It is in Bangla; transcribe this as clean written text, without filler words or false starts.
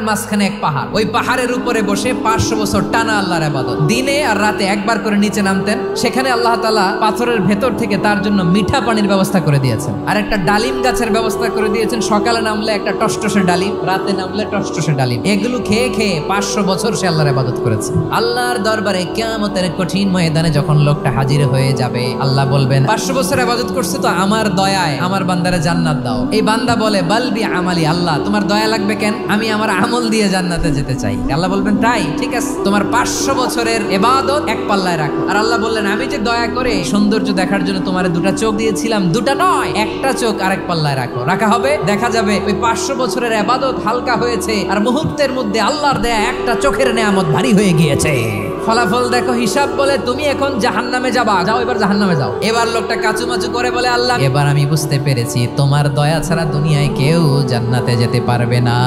মাঝখানে এক পাহাড়, ওই পাহাড়ের উপরে বসে 500 বছর টানা আল্লাহর ইবাদত। দিনে আর রাতে একবার করে নিচে নামতেন। সেখানে আল্লাহ তাআলা পাথরের ভেতর থেকে তার জন্য মিঠা পানির ব্যবস্থা করে দিয়েছেন, আর একটা ডালিম গাছের ব্যবস্থা করে দিয়েছেন। সকালে নামলে একটা টসটসে ডালিম, রাতে নামলে টসটসে ডালিম। এগুলো খেয়ে খেয়ে 500 বছর সে আল্লাহর ইবাদত করেছে। আল্লাহর দরবারে কিয়ামতের কঠিন ময়দানে যখন লোকটা হাজির হয়ে যাবে, আল্লাহ বলবেন 500 বছর ইবাদত করছে তো আমার দয়ায় আমার বান্দারে জান্নাত দাও। এই বান্দা বলে বালবি আমালি, আল্লাহ তোমার দয়া লাগবে কেন, আমি আমার আমল দিয়ে জান্নাতে যেতে চাই। আল্লাহ বলবেন তাই ঠিক আছে, তোমার 500 বছরের ইবাদত এক পাল্লায় রাখো। আর আল্লাহ বললেন আমি যে দয়া করে সৌন্দর্য দেখার জন্য তোমার দুটা চোখ দিয়েছিলাম, দুটা নয় একটা চোখ আরেক পাল্লায় রাখো। রাখা হবে, দেখা যাবে ওই 500 বছরের ইবাদত হালকা হয়েছে, আর মুহূর্তের মধ্যে আল্লাহর দেয়া একটা চোখের নেয়ামত ভারী হয়ে গিয়েছে। ফলাফল দেখো, হিসাব বলে তুমি এখন জাহান্নামে যাবা, যাও এবার জাহান্নামে যাও। এবার লোকটা কাচুমাচু করে বলে আল্লাহ এবার আমি বুঝতে পেরেছি তোমার দয়া ছাড়া দুনিয়ায় কেউ জান্নাতে যেতে পারবে না।